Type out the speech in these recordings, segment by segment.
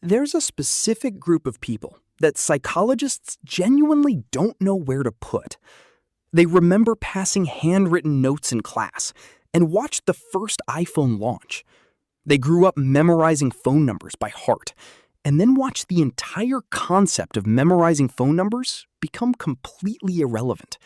There's a specific group of people that psychologists genuinely don't know where to put. They remember passing handwritten notes in class and watched the first iPhone launch. They grew up memorizing phone numbers by heart and then watched the entire concept of memorizing phone numbers become completely irrelevant.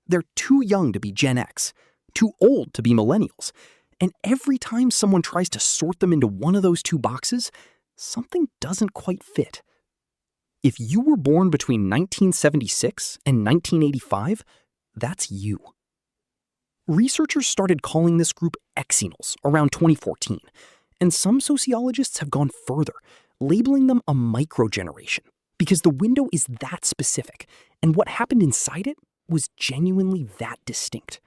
They're too young to be Gen X, too old to be millennials, and every time someone tries to sort them into one of those two boxes, something doesn't quite fit. If you were born between 1976 and 1985, that's you. Researchers started calling this group Exennials around 2014, and some sociologists have gone further, labeling them a microgeneration, because the window is that specific, and what happened inside it was genuinely that distinct.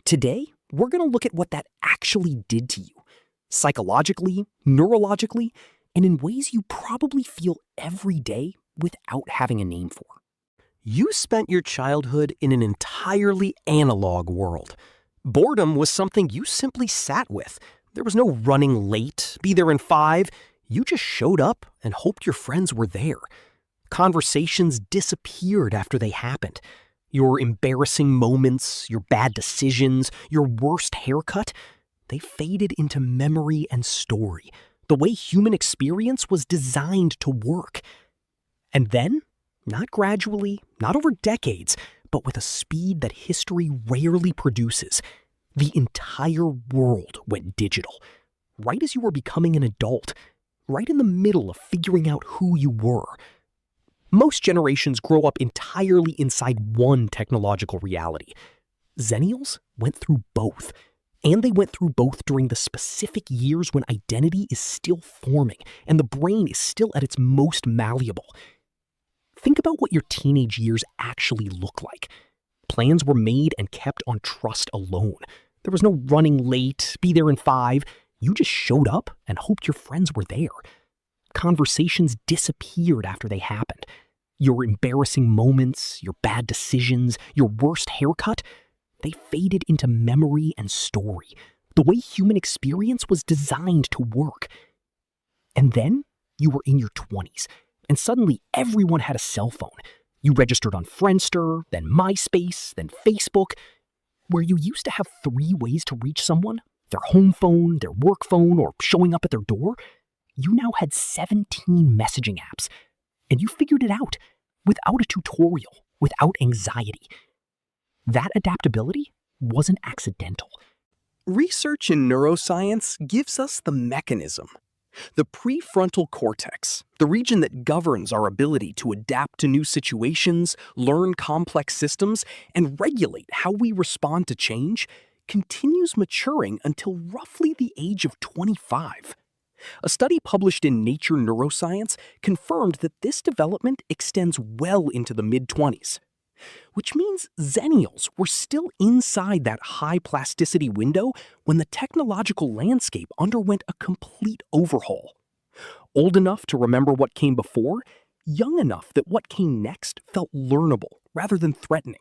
Today, we're going to look at what that actually did to you, psychologically, neurologically, and in ways you probably feel every day without having a name for. You spent your childhood in an entirely analog world. Boredom was something you simply sat with. There was no running late, be there in 5. You just showed up and hoped your friends were there. Conversations disappeared after they happened. Your embarrassing moments, your bad decisions, your worst haircut, they faded into memory and story, the way human experience was designed to work. And then, not gradually, not over decades, but with a speed that history rarely produces, the entire world went digital. Right as you were becoming an adult, right in the middle of figuring out who you were. Most generations grow up entirely inside one technological reality. Xennials went through both. And they went through both during the specific years when identity is still forming and the brain is still at its most malleable. Think about what your teenage years actually look like. Plans were made and kept on trust alone. There was no running late, be there in 5. You just showed up and hoped your friends were there. Conversations disappeared after they happened. Your embarrassing moments, your bad decisions, your worst haircut, they faded into memory and story, the way human experience was designed to work. And then you were in your 20s, and suddenly everyone had a cell phone. You registered on Friendster, then MySpace, then Facebook. Where you used to have 3 ways to reach someone, their home phone, their work phone, or showing up at their door, you now had 17 messaging apps. And you figured it out, without a tutorial, without anxiety. That adaptability wasn't accidental. Research in neuroscience gives us the mechanism. The prefrontal cortex, the region that governs our ability to adapt to new situations, learn complex systems, and regulate how we respond to change, continues maturing until roughly the age of 25. A study published in Nature Neuroscience confirmed that this development extends well into the mid-20s. Which means Xennials were still inside that high plasticity window when the technological landscape underwent a complete overhaul. Old enough to remember what came before, young enough that what came next felt learnable rather than threatening.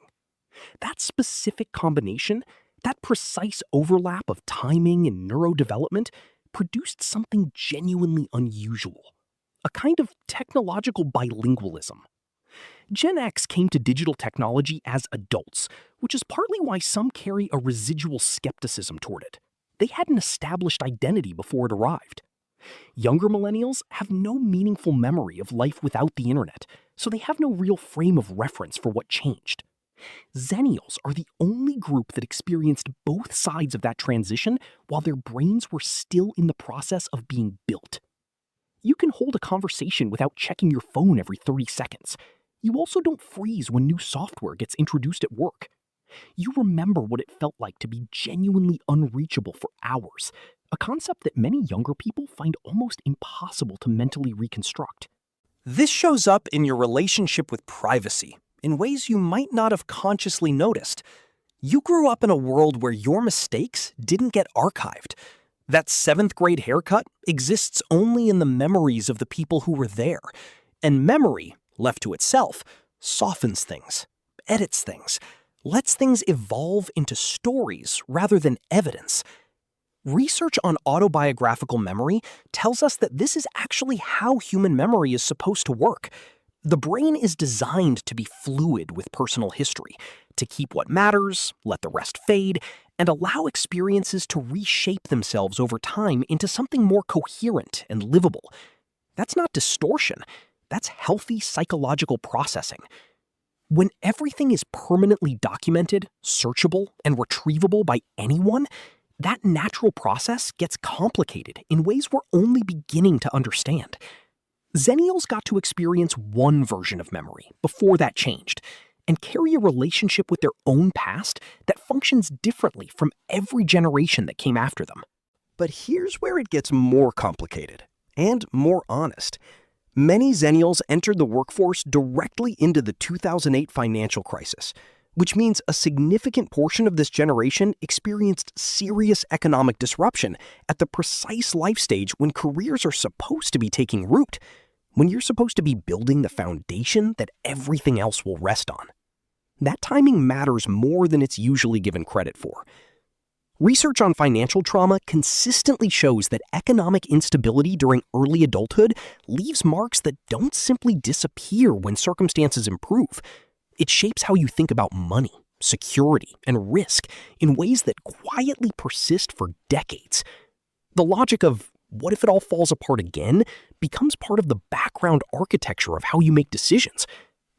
That specific combination, that precise overlap of timing and neurodevelopment, produced something genuinely unusual. A kind of technological bilingualism. Gen X came to digital technology as adults, which is partly why some carry a residual skepticism toward it. They had an established identity before it arrived. Younger millennials have no meaningful memory of life without the internet, so they have no real frame of reference for what changed. Xennials are the only group that experienced both sides of that transition while their brains were still in the process of being built. You can hold a conversation without checking your phone every 30 seconds. You also don't freeze when new software gets introduced at work. You remember what it felt like to be genuinely unreachable for hours, a concept that many younger people find almost impossible to mentally reconstruct. This shows up in your relationship with privacy, in ways you might not have consciously noticed. You grew up in a world where your mistakes didn't get archived. That 7th grade haircut exists only in the memories of the people who were there. And memory, left to itself, softens things, edits things, lets things evolve into stories rather than evidence. Research on autobiographical memory tells us that this is actually how human memory is supposed to work. The brain is designed to be fluid with personal history, to keep what matters, let the rest fade, and allow experiences to reshape themselves over time into something more coherent and livable. That's not distortion. That's healthy psychological processing. When everything is permanently documented, searchable, and retrievable by anyone, that natural process gets complicated in ways we're only beginning to understand. Xennials got to experience one version of memory before that changed, and carry a relationship with their own past that functions differently from every generation that came after them. But here's where it gets more complicated and more honest. Many Xennials entered the workforce directly into the 2008 financial crisis, which means a significant portion of this generation experienced serious economic disruption at the precise life stage when careers are supposed to be taking root, when you're supposed to be building the foundation that everything else will rest on. That timing matters more than it's usually given credit for. Research on financial trauma consistently shows that economic instability during early adulthood leaves marks that don't simply disappear when circumstances improve. It shapes how you think about money, security, and risk in ways that quietly persist for decades. The logic of, what if it all falls apart again, becomes part of the background architecture of how you make decisions,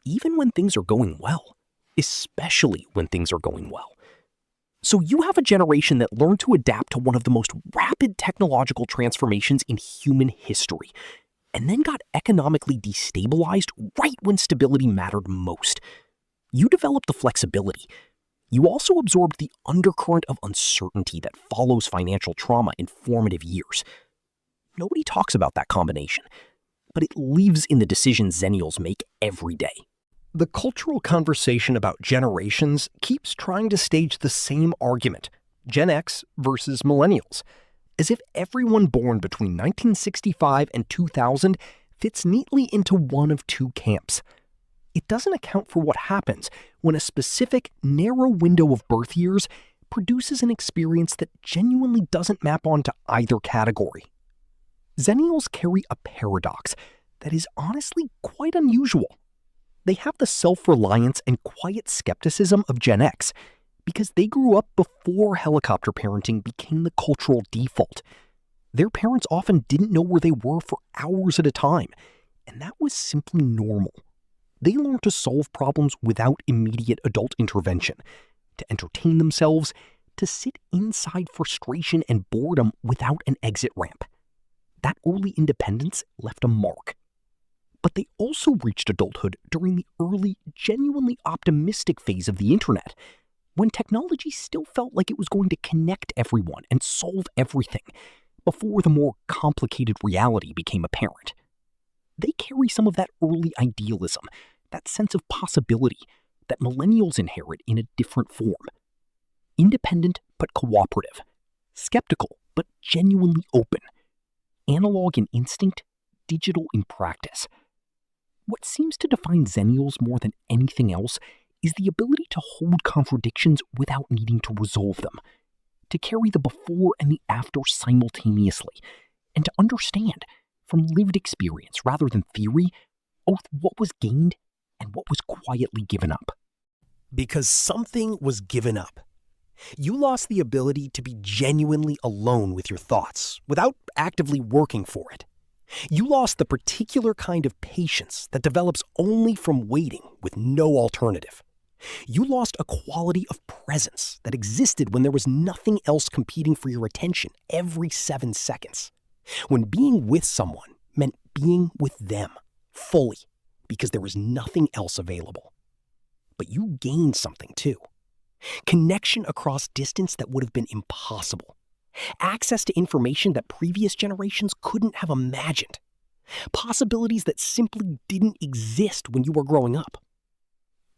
even when things are going well, especially when things are going well. So you have a generation that learned to adapt to one of the most rapid technological transformations in human history, and then got economically destabilized right when stability mattered most. You developed the flexibility. You also absorbed the undercurrent of uncertainty that follows financial trauma in formative years. Nobody talks about that combination, but it lives in the decisions Xennials make every day. The cultural conversation about generations keeps trying to stage the same argument, Gen X versus Millennials, as if everyone born between 1965 and 2000 fits neatly into one of two camps. It doesn't account for what happens when a specific, narrow window of birth years produces an experience that genuinely doesn't map onto either category. Xennials carry a paradox that is honestly quite unusual. They have the self-reliance and quiet skepticism of Gen X because they grew up before helicopter parenting became the cultural default. Their parents often didn't know where they were for hours at a time, and that was simply normal. They learned to solve problems without immediate adult intervention, to entertain themselves, to sit inside frustration and boredom without an exit ramp. That early independence left a mark. But they also reached adulthood during the early, genuinely optimistic phase of the internet, when technology still felt like it was going to connect everyone and solve everything, before the more complicated reality became apparent. They carry some of that early idealism, that sense of possibility that millennials inherit in a different form. Independent but cooperative, skeptical but genuinely open, analog in instinct, digital in practice. What seems to define Xennials more than anything else is the ability to hold contradictions without needing to resolve them, to carry the before and the after simultaneously, and to understand, from lived experience rather than theory, both what was gained and what was quietly given up. Because something was given up. You lost the ability to be genuinely alone with your thoughts without actively working for it. You lost the particular kind of patience that develops only from waiting with no alternative. You lost a quality of presence that existed when there was nothing else competing for your attention every 7 seconds. When being with someone meant being with them fully because there was nothing else available. But you gained something too. Connection across distance that would have been impossible. Access to information that previous generations couldn't have imagined. Possibilities that simply didn't exist when you were growing up.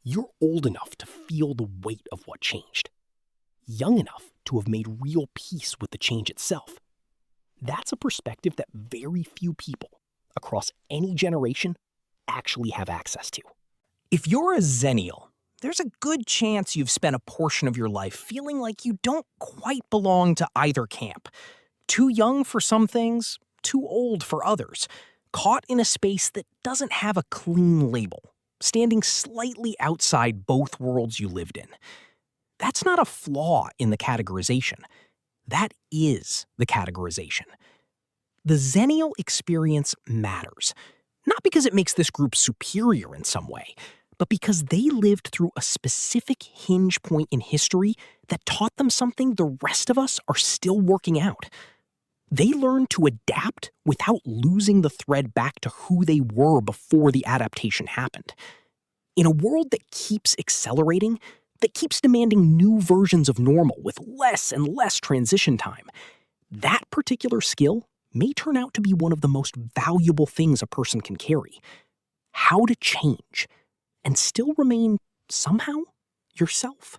You're old enough to feel the weight of what changed. Young enough to have made real peace with the change itself. That's a perspective that very few people across any generation actually have access to. If you're a Xennial, there's a good chance you've spent a portion of your life feeling like you don't quite belong to either camp. Too young for some things, too old for others. Caught in a space that doesn't have a clean label, standing slightly outside both worlds you lived in. That's not a flaw in the categorization. That is the categorization. The Xennial experience matters, not because it makes this group superior in some way, but because they lived through a specific hinge point in history that taught them something the rest of us are still working out. They learned to adapt without losing the thread back to who they were before the adaptation happened. In a world that keeps accelerating, that keeps demanding new versions of normal with less and less transition time, that particular skill may turn out to be one of the most valuable things a person can carry. How to change and still remain, somehow, yourself.